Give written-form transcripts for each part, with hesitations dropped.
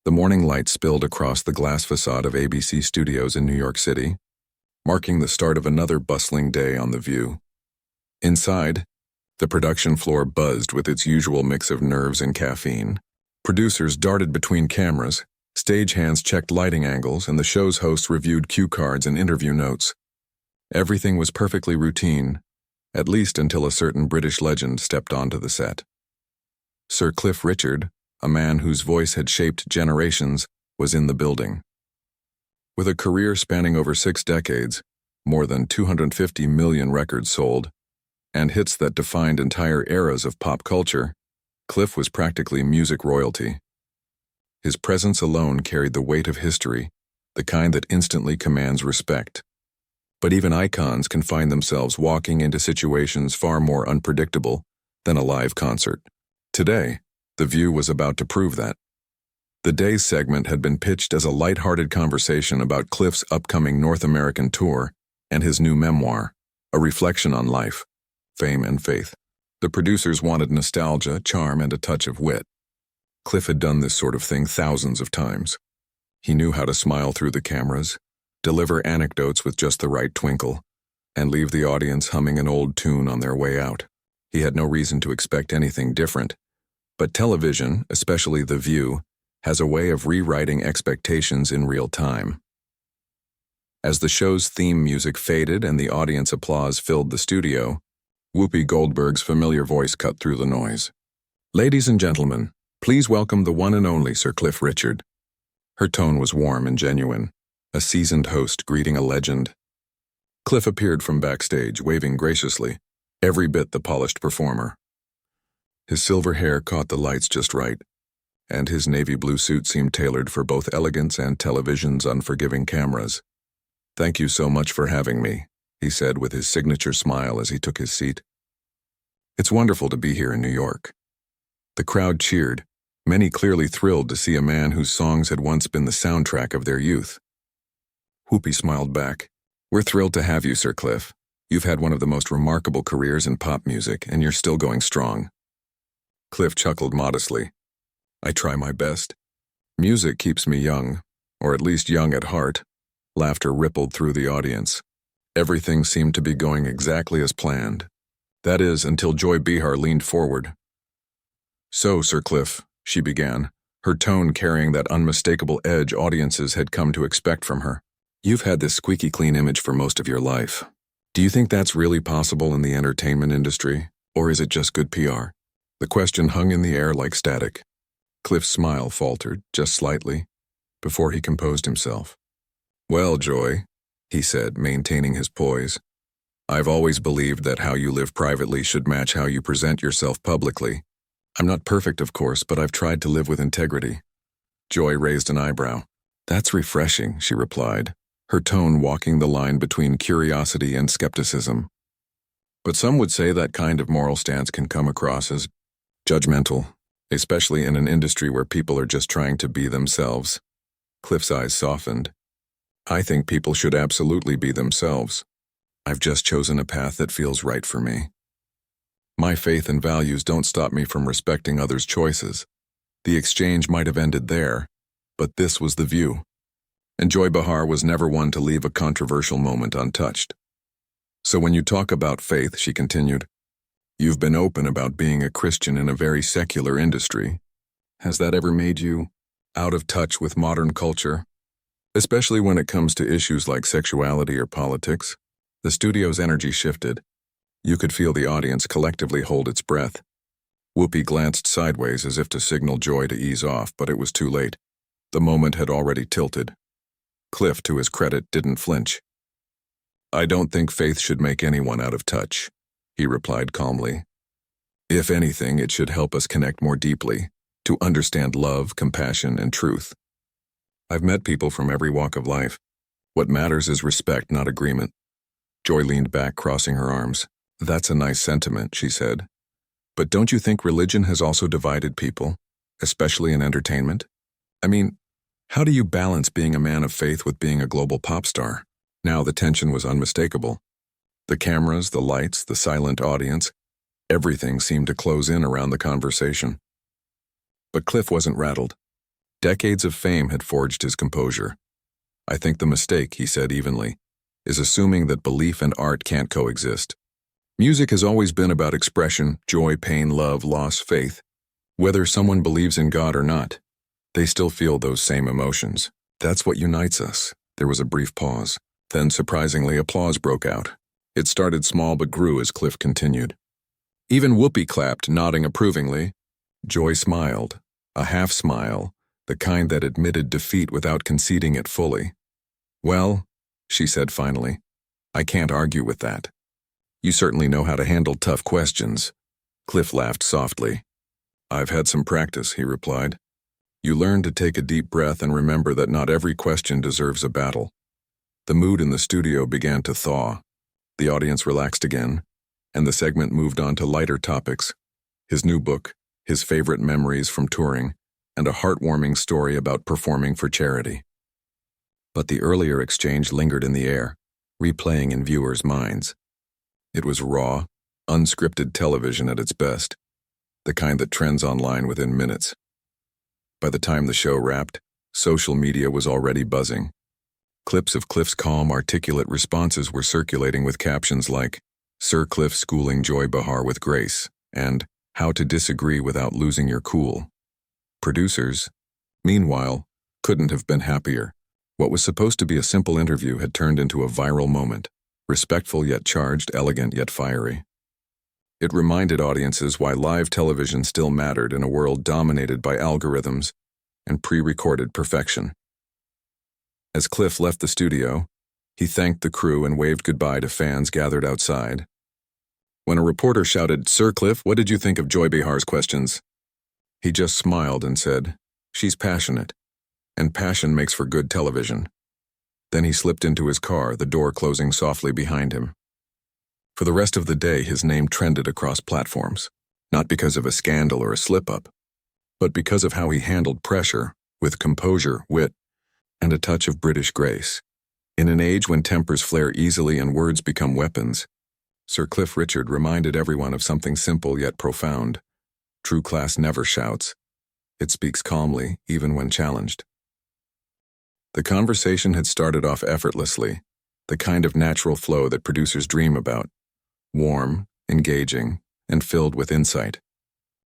The morning light spilled across the glass facade of ABC Studios in New York City, marking the start of another bustling day on The View. Inside, the production floor buzzed with its usual mix of nerves and caffeine. Producers darted between cameras, stagehands checked lighting angles, and the show's hosts reviewed cue cards and interview notes. Everything was perfectly routine, at least until a certain British legend stepped onto the set. Sir Cliff Richard, a man whose voice had shaped generations, was in the building. With a career spanning over 6 decades, more than 250 million records sold, and hits that defined entire eras of pop culture, Cliff was practically music royalty. His presence alone carried the weight of history, the kind that instantly commands respect. But even icons can find themselves walking into situations far more unpredictable than a live concert. Today, The View was about to prove that. The day's segment had been pitched as a lighthearted conversation about Cliff's upcoming North American tour and his new memoir, a reflection on life, fame, and faith. The producers wanted nostalgia, charm, and a touch of wit. Cliff had done this sort of thing thousands of times. He knew how to smile through the cameras, deliver anecdotes with just the right twinkle, and leave the audience humming an old tune on their way out. He had no reason to expect anything different. But television, especially The View, has a way of rewriting expectations in real time. As the show's theme music faded and the audience applause filled the studio, Whoopi Goldberg's familiar voice cut through the noise. "Ladies and gentlemen, please welcome the one and only Sir Cliff Richard." Her tone was warm and genuine, a seasoned host greeting a legend. Cliff appeared from backstage, waving graciously, every bit the polished performer. His silver hair caught the lights just right, and his navy blue suit seemed tailored for both elegance and television's unforgiving cameras. "Thank you so much for having me," he said with his signature smile as he took his seat. "It's wonderful to be here in New York." The crowd cheered, many clearly thrilled to see a man whose songs had once been the soundtrack of their youth. Whoopi smiled back. "We're thrilled to have you, Sir Cliff. You've had one of the most remarkable careers in pop music, and you're still going strong." Cliff chuckled modestly. "I try my best. Music keeps me young, or at least young at heart." Laughter rippled through the audience. Everything seemed to be going exactly as planned. That is, until Joy Behar leaned forward. "So, Sir Cliff," she began, her tone carrying that unmistakable edge audiences had come to expect from her. "You've had this squeaky clean image for most of your life. Do you think that's really possible in the entertainment industry, or is it just good PR?" The question hung in the air like static. Cliff's smile faltered, just slightly, before he composed himself. "Well, Joy," he said, maintaining his poise, "I've always believed that how you live privately should match how you present yourself publicly. I'm not perfect, of course, but I've tried to live with integrity." Joy raised an eyebrow. "That's refreshing," she replied, her tone walking the line between curiosity and skepticism. "But some would say that kind of moral stance can come across as judgmental, especially in an industry where people are just trying to be themselves." Cliff's eyes softened. "I think people should absolutely be themselves. I've just chosen a path that feels right for me. My faith and values don't stop me from respecting others' choices. The exchange might have ended there, but this was The View. And Joy Behar was never one to leave a controversial moment untouched. So when you talk about faith," she continued, "you've been open about being a Christian in a very secular industry. Has that ever made you out of touch with modern culture, especially when it comes to issues like sexuality or politics?" The studio's energy shifted. You could feel the audience collectively hold its breath. Whoopi glanced sideways as if to signal Joy to ease off, but it was too late. The moment had already tilted. Cliff, to his credit, didn't flinch. "I don't think faith should make anyone out of touch," he replied calmly. "If anything, it should help us connect more deeply, to understand love, compassion, and truth. I've met people from every walk of life. What matters is respect, not agreement." Joy leaned back, crossing her arms. "That's a nice sentiment," she said. "But don't you think religion has also divided people, especially in entertainment? I mean, how do you balance being a man of faith with being a global pop star?" Now the tension was unmistakable. The cameras, the lights, the silent audience, everything seemed to close in around the conversation. But Cliff wasn't rattled. Decades of fame had forged his composure. "I think the mistake," he said evenly, "is assuming that belief and art can't coexist. Music has always been about expression, joy, pain, love, loss, faith. Whether someone believes in God or not, they still feel those same emotions. That's what unites us." There was a brief pause. Then, surprisingly, applause broke out. It started small but grew as Cliff continued. Even Whoopi clapped, nodding approvingly. Joy smiled, a half smile, the kind that admitted defeat without conceding it fully. "Well," she said finally, "I can't argue with that. You certainly know how to handle tough questions." Cliff laughed softly. "I've had some practice," he replied. "You learn to take a deep breath and remember that not every question deserves a battle." The mood in the studio began to thaw. The audience relaxed again, and the segment moved on to lighter topics: his new book, his favorite memories from touring, and a heartwarming story about performing for charity. But the earlier exchange lingered in the air, replaying in viewers' minds. It was raw, unscripted television at its best, the kind that trends online within minutes. By the time the show wrapped, social media was already buzzing. Clips of Cliff's calm, articulate responses were circulating with captions like, "Sir Cliff schooling Joy Behar with grace," and "How to disagree without losing your cool." Producers, meanwhile, couldn't have been happier. What was supposed to be a simple interview had turned into a viral moment, respectful yet charged, elegant yet fiery. It reminded audiences why live television still mattered in a world dominated by algorithms and pre-recorded perfection. As Cliff left the studio, he thanked the crew and waved goodbye to fans gathered outside. When a reporter shouted, "Sir Cliff, what did you think of Joy Behar's questions?" he just smiled and said, "She's passionate, and passion makes for good television." Then he slipped into his car, the door closing softly behind him. For the rest of the day, his name trended across platforms, not because of a scandal or a slip-up, but because of how he handled pressure, with composure, wit, and a touch of British grace. In an age when tempers flare easily and words become weapons, Sir Cliff Richard reminded everyone of something simple yet profound. True class never shouts. It speaks calmly, even when challenged. The conversation had started off effortlessly, the kind of natural flow that producers dream about. Warm, engaging, and filled with insight.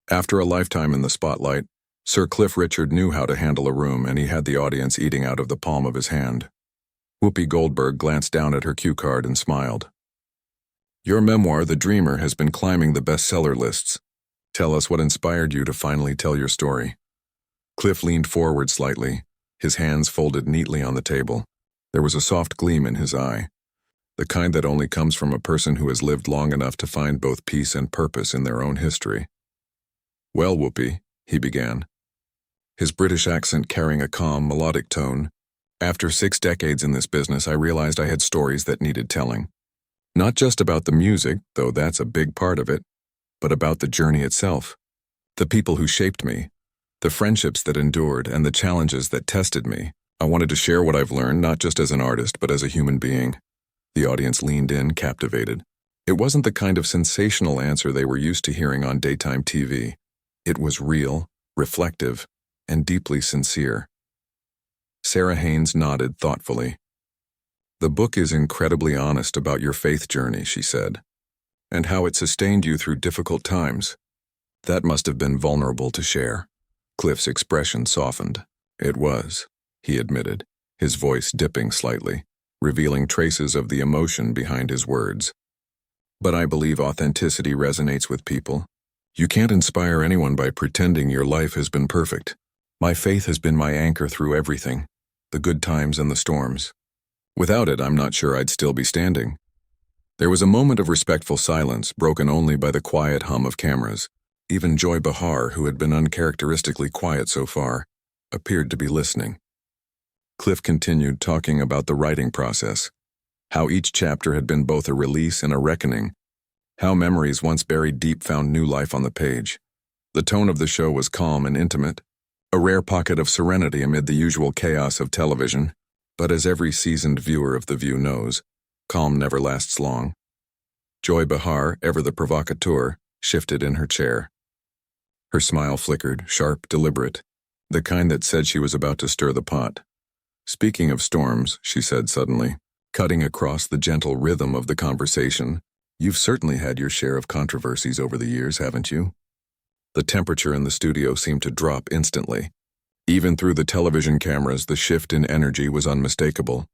After a lifetime in the spotlight, Sir Cliff Richard knew how to handle a room, and he had the audience eating out of the palm of his hand. Whoopi Goldberg glanced down at her cue card and smiled. "Your memoir, The Dreamer, has been climbing the bestseller lists. Tell us what inspired you to finally tell your story." Cliff leaned forward slightly, his hands folded neatly on the table. There was a soft gleam in his eye, the kind that only comes from a person who has lived long enough to find both peace and purpose in their own history. "Well, Whoopi," he began, his British accent carrying a calm, melodic tone, "after 6 decades in this business, I realized I had stories that needed telling. Not just about the music, though that's a big part of it, but about the journey itself. The people who shaped me, the friendships that endured, and the challenges that tested me. I wanted to share what I've learned, not just as an artist, but as a human being." The audience leaned in, captivated. It wasn't the kind of sensational answer they were used to hearing on daytime TV. It was real, reflective, and deeply sincere. Sarah Haynes nodded thoughtfully. "The book is incredibly honest about your faith journey," she said, "and how it sustained you through difficult times. That must have been vulnerable to share." Cliff's expression softened. "It was," he admitted, his voice dipping slightly, revealing traces of the emotion behind his words. "But I believe authenticity resonates with people. You can't inspire anyone by pretending your life has been perfect. My faith has been my anchor through everything, the good times and the storms. Without it, I'm not sure I'd still be standing." There was a moment of respectful silence, broken only by the quiet hum of cameras. Even Joy Behar, who had been uncharacteristically quiet so far, appeared to be listening. Cliff continued talking about the writing process, how each chapter had been both a release and a reckoning, how memories once buried deep found new life on the page. The tone of the show was calm and intimate, a rare pocket of serenity amid the usual chaos of television, but as every seasoned viewer of The View knows, calm never lasts long. Joy Behar, ever the provocateur, shifted in her chair. Her smile flickered, sharp, deliberate, The kind that said she was about to stir the pot. Speaking of storms, she said suddenly, cutting across the gentle rhythm of the conversation, you've certainly had your share of controversies over the years, haven't you? The temperature in the studio seemed to drop instantly. Even through the television cameras, the shift in energy was unmistakable.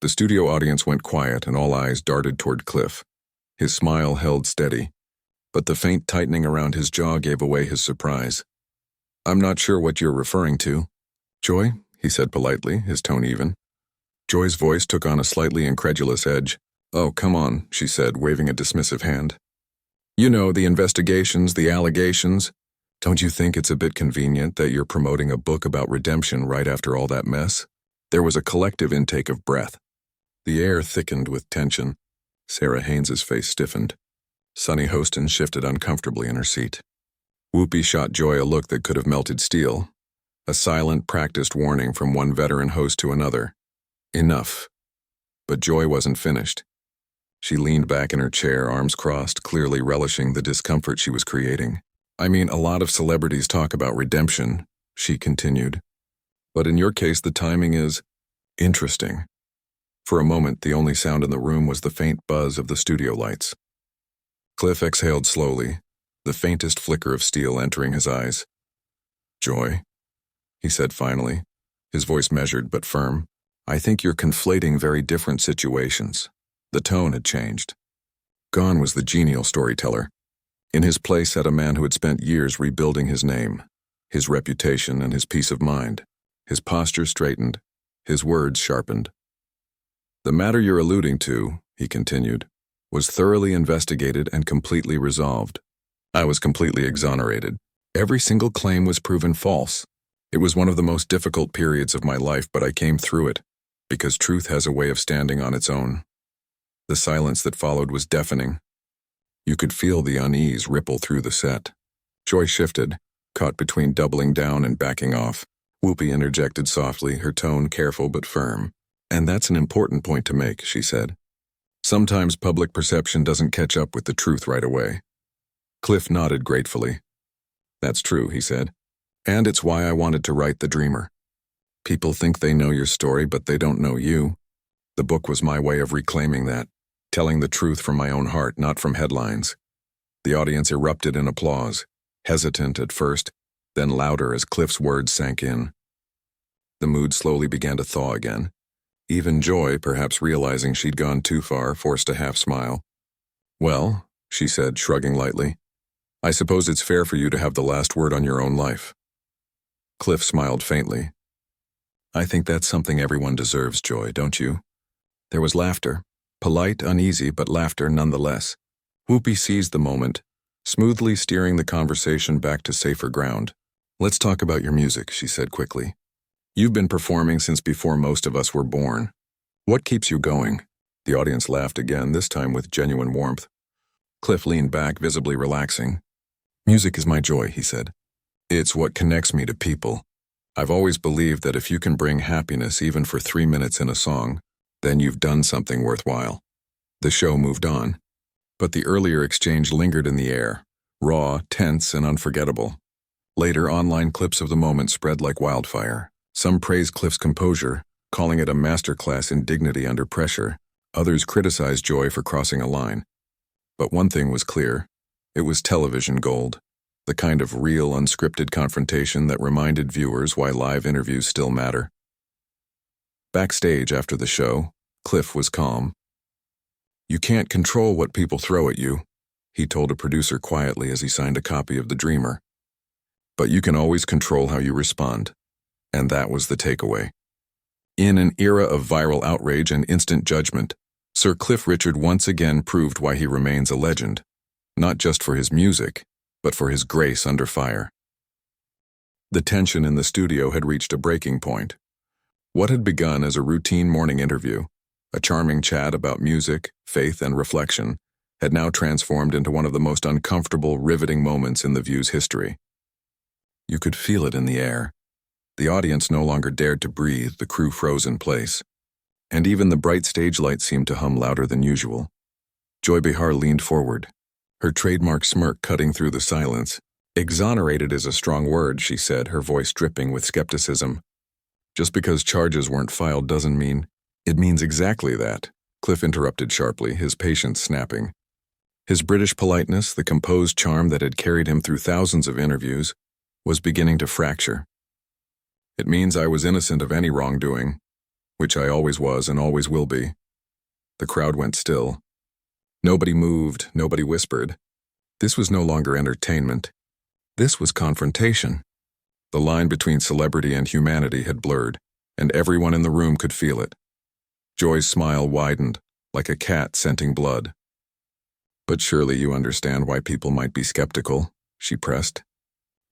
The studio audience went quiet and all eyes darted toward Cliff. His smile held steady, but the faint tightening around his jaw gave away his surprise. I'm not sure what you're referring to. Joy, he said politely, his tone even. Joy's voice took on a slightly incredulous edge. Oh, come on, she said, waving a dismissive hand. You know, the investigations, the allegations. Don't you think it's a bit convenient that you're promoting a book about redemption right after all that mess? There was a collective intake of breath. The air thickened with tension. Sarah Haynes's face stiffened. Sunny Hostin shifted uncomfortably in her seat. Whoopi shot Joy a look that could have melted steel. A silent, practiced warning from one veteran host to another. Enough. But Joy wasn't finished. She leaned back in her chair, arms crossed, clearly relishing the discomfort she was creating. I mean, a lot of celebrities talk about redemption, she continued. But in your case, the timing is interesting. For a moment, the only sound in the room was the faint buzz of the studio lights. Cliff exhaled slowly, the faintest flicker of steel entering his eyes. Joy, he said finally, his voice measured but firm. I think you're conflating very different situations. The tone had changed. Gone was the genial storyteller. In his place sat a man who had spent years rebuilding his name, his reputation, and his peace of mind. His posture straightened, his words sharpened. The matter you're alluding to, he continued, was thoroughly investigated and completely resolved. I was completely exonerated. Every single claim was proven false. It was one of the most difficult periods of my life, but I came through it, because truth has a way of standing on its own. The silence that followed was deafening. You could feel the unease ripple through the set. Joy shifted, caught between doubling down and backing off. Whoopi interjected softly, her tone careful but firm. And that's an important point to make, she said. Sometimes public perception doesn't catch up with the truth right away. Cliff nodded gratefully. That's true, he said. And it's why I wanted to write The Dreamer. People think they know your story, but they don't know you. The book was my way of reclaiming that, telling the truth from my own heart, not from headlines. The audience erupted in applause, hesitant at first, then louder as Cliff's words sank in. The mood slowly began to thaw again. Even Joy, perhaps realizing she'd gone too far, forced a half-smile. Well, she said, shrugging lightly, I suppose it's fair for you to have the last word on your own life. Cliff smiled faintly. I think that's something everyone deserves, Joy, don't you? There was laughter, polite, uneasy, but laughter nonetheless. Whoopi seized the moment, smoothly steering the conversation back to safer ground. Let's talk about your music, she said quickly. You've been performing since before most of us were born. What keeps you going? The audience laughed again, this time with genuine warmth. Cliff leaned back, visibly relaxing. Music is my joy, he said. It's what connects me to people. I've always believed that if you can bring happiness even for 3 minutes in a song, then you've done something worthwhile. The show moved on, but the earlier exchange lingered in the air, raw, tense, and unforgettable. Later, online clips of the moment spread like wildfire. Some praised Cliff's composure, calling it a masterclass in dignity under pressure. Others criticized Joy for crossing a line. But one thing was clear. It was television gold, the kind of real, unscripted confrontation that reminded viewers why live interviews still matter. Backstage after the show, Cliff was calm. You can't control what people throw at you, he told a producer quietly as he signed a copy of The Dreamer. But you can always control how you respond. And that was the takeaway. In an era of viral outrage and instant judgment, Sir Cliff Richard once again proved why he remains a legend, not just for his music, but for his grace under fire. The tension in the studio had reached a breaking point. What had begun as a routine morning interview, a charming chat about music, faith, and reflection, had now transformed into one of the most uncomfortable, riveting moments in The View's history. You could feel it in the air. The audience no longer dared to breathe, the crew froze in place. And even the bright stage lights seemed to hum louder than usual. Joy Behar leaned forward, her trademark smirk cutting through the silence. Exonerated is a strong word, she said, her voice dripping with skepticism. Just because charges weren't filed doesn't mean— It means exactly that, Cliff interrupted sharply, his patience snapping. His British politeness, the composed charm that had carried him through thousands of interviews, was beginning to fracture. It means I was innocent of any wrongdoing, which I always was and always will be. The crowd went still. Nobody moved, nobody whispered. This was no longer entertainment. This was confrontation. The line between celebrity and humanity had blurred, and everyone in the room could feel it. Joy's smile widened, like a cat scenting blood. But surely you understand why people might be skeptical, she pressed.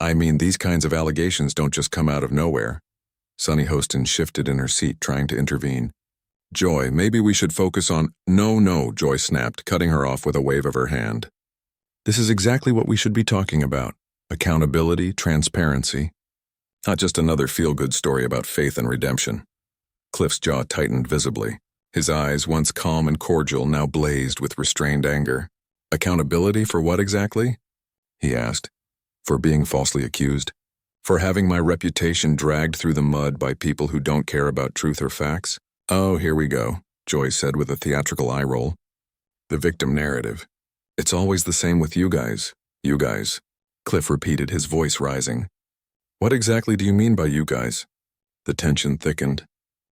I mean, these kinds of allegations don't just come out of nowhere. Sunny Hostin shifted in her seat, trying to intervene. Joy, maybe we should focus on— No, Joy snapped, cutting her off with a wave of her hand. This is exactly what we should be talking about. Accountability, transparency. Not just another feel-good story about faith and redemption. Cliff's jaw tightened visibly. His eyes, once calm and cordial, now blazed with restrained anger. Accountability for what exactly? He asked. For being falsely accused? For having my reputation dragged through the mud by people who don't care about truth or facts? Oh, here we go, Joy said with a theatrical eye roll. The victim narrative. It's always the same with you guys. You guys. Cliff repeated, his voice rising. What exactly do you mean by you guys? The tension thickened.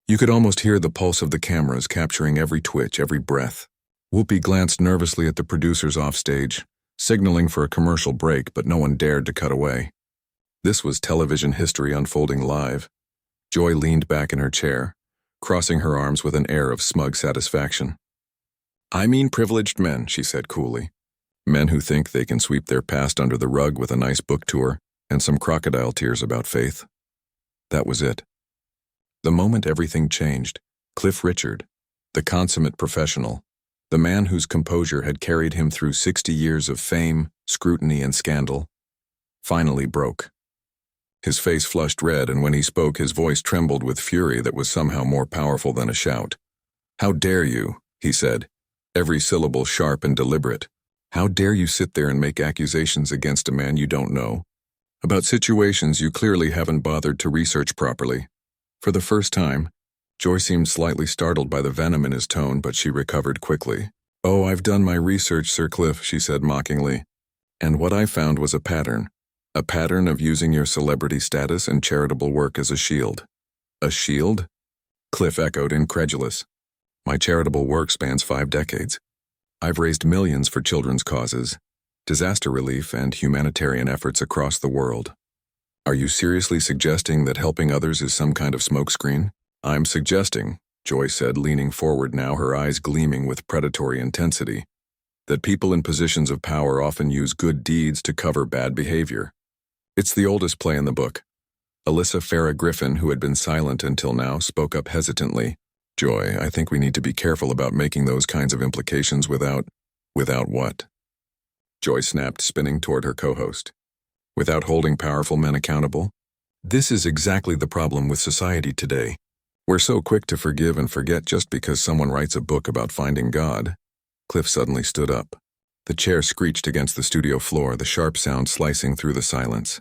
You could almost hear the pulse of the cameras capturing every twitch, every breath. Whoopi glanced nervously at the producers offstage, signaling for a commercial break, but no one dared to cut away. This was television history unfolding live. Joy leaned back in her chair, crossing her arms with an air of smug satisfaction. I mean privileged men, she said coolly. Men who think they can sweep their past under the rug with a nice book tour and some crocodile tears about faith. That was it. The moment everything changed, Cliff Richard, the consummate professional, the man whose composure had carried him through 60 years of fame, scrutiny, and scandal, finally broke. His face flushed red, and when he spoke, his voice trembled with fury that was somehow more powerful than a shout. How dare you, he said, every syllable sharp and deliberate. How dare you sit there and make accusations against a man you don't know, about situations you clearly haven't bothered to research properly. For the first time, Joy seemed slightly startled by the venom in his tone, but she recovered quickly. Oh, I've done my research, Sir Cliff, she said mockingly. And what I found was a pattern of using your celebrity status and charitable work as a shield. A shield? Cliff echoed, incredulous. My charitable work spans 5 decades. I've raised millions for children's causes, disaster relief, and humanitarian efforts across the world. Are you seriously suggesting that helping others is some kind of smokescreen? I'm suggesting, Joy said, leaning forward now, her eyes gleaming with predatory intensity, that people in positions of power often use good deeds to cover bad behavior. It's the oldest play in the book. Alyssa Farah Griffin, who had been silent until now, spoke up hesitantly. Joy, I think we need to be careful about making those kinds of implications without what? Joy snapped, spinning toward her co-host. Without holding powerful men accountable? This is exactly the problem with society today. We're so quick to forgive and forget just because someone writes a book about finding God. Cliff suddenly stood up. The chair screeched against the studio floor, the sharp sound slicing through the silence.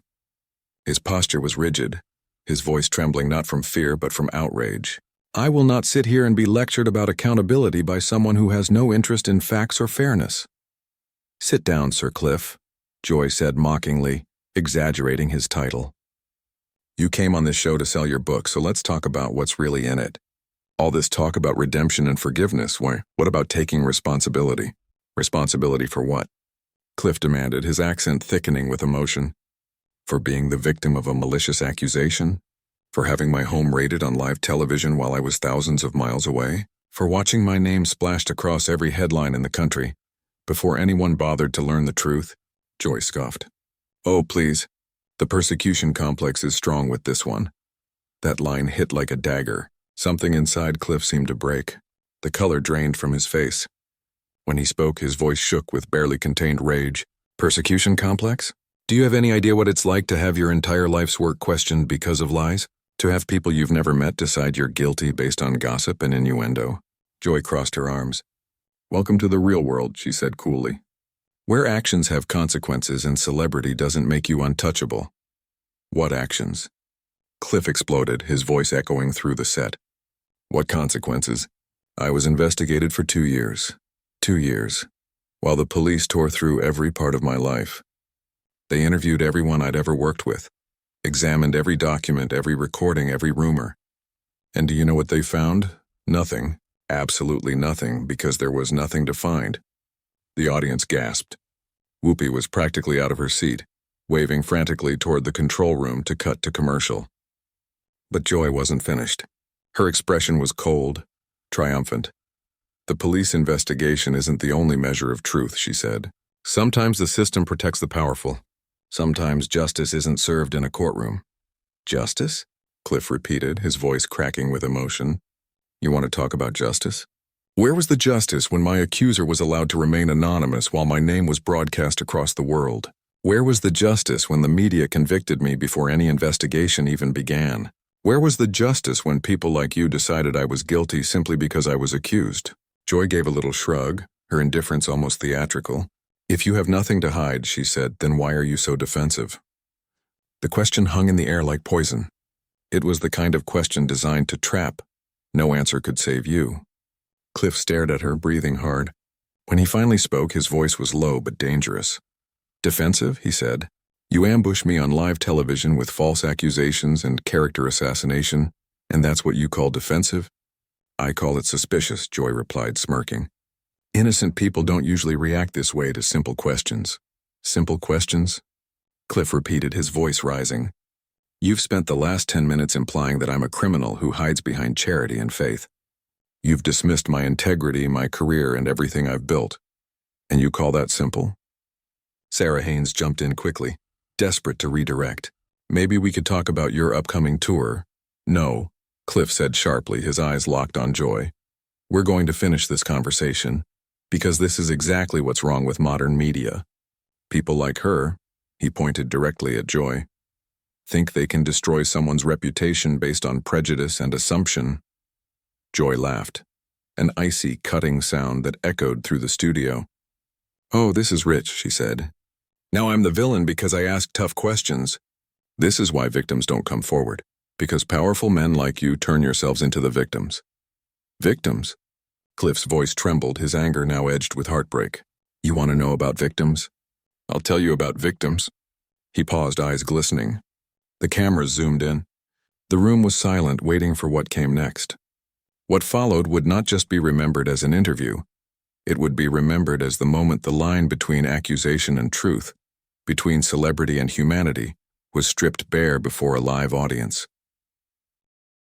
His posture was rigid, his voice trembling not from fear but from outrage. I will not sit here and be lectured about accountability by someone who has no interest in facts or fairness. Sit down, Sir Cliff, Joy said mockingly, exaggerating his title. You came on this show to sell your book, so let's talk about what's really in it. All this talk about redemption and forgiveness, what about taking responsibility? Responsibility for what? Cliff demanded, his accent thickening with emotion. For being the victim of a malicious accusation? For having my home raided on live television while I was thousands of miles away? For watching my name splashed across every headline in the country, before anyone bothered to learn the truth? Joy scoffed. Oh, please. The persecution complex is strong with this one. That line hit like a dagger. Something inside Cliff seemed to break. The color drained from his face. When he spoke, his voice shook with barely contained rage. Persecution complex? Do you have any idea what it's like to have your entire life's work questioned because of lies? To have people you've never met decide you're guilty based on gossip and innuendo? Joy crossed her arms. Welcome to the real world, she said coolly. Where actions have consequences and celebrity doesn't make you untouchable. What actions? Cliff exploded, his voice echoing through the set. What consequences? I was investigated for 2 years. 2 years. While the police tore through every part of my life. They interviewed everyone I'd ever worked with, examined every document, every recording, every rumor. And do you know what they found? Nothing. Absolutely nothing, because there was nothing to find. The audience gasped. Whoopi was practically out of her seat, waving frantically toward the control room to cut to commercial. But Joy wasn't finished. Her expression was cold, triumphant. The police investigation isn't the only measure of truth, she said. Sometimes the system protects the powerful. Sometimes justice isn't served in a courtroom. Justice? Cliff repeated, his voice cracking with emotion. You want to talk about justice? Where was the justice when my accuser was allowed to remain anonymous while my name was broadcast across the world? Where was the justice when the media convicted me before any investigation even began? Where was the justice when people like you decided I was guilty simply because I was accused? Joy gave a little shrug, her indifference almost theatrical. If you have nothing to hide, she said, then why are you so defensive? The question hung in the air like poison. It was the kind of question designed to trap. No answer could save you. Cliff stared at her, breathing hard. When he finally spoke, his voice was low but dangerous. Defensive, he said. You ambush me on live television with false accusations and character assassination, and that's what you call defensive? I call it suspicious, Joy replied, smirking. Innocent people don't usually react this way to simple questions. Simple questions? Cliff repeated, his voice rising. You've spent the last 10 minutes implying that I'm a criminal who hides behind charity and faith. You've dismissed my integrity, my career, and everything I've built. And you call that simple? Sarah Haynes jumped in quickly, desperate to redirect. Maybe we could talk about your upcoming tour. No, Cliff said sharply, his eyes locked on Joy. We're going to finish this conversation, because this is exactly what's wrong with modern media. People like her, he pointed directly at Joy, think they can destroy someone's reputation based on prejudice and assumption. Joy laughed, an icy, cutting sound that echoed through the studio. Oh, this is rich, she said. Now I'm the villain because I ask tough questions. This is why victims don't come forward, because powerful men like you turn yourselves into the victims. Victims? Cliff's voice trembled, his anger now edged with heartbreak. You want to know about victims? I'll tell you about victims. He paused, eyes glistening. The cameras zoomed in. The room was silent, waiting for what came next. What followed would not just be remembered as an interview. It would be remembered as the moment the line between accusation and truth, between celebrity and humanity, was stripped bare before a live audience.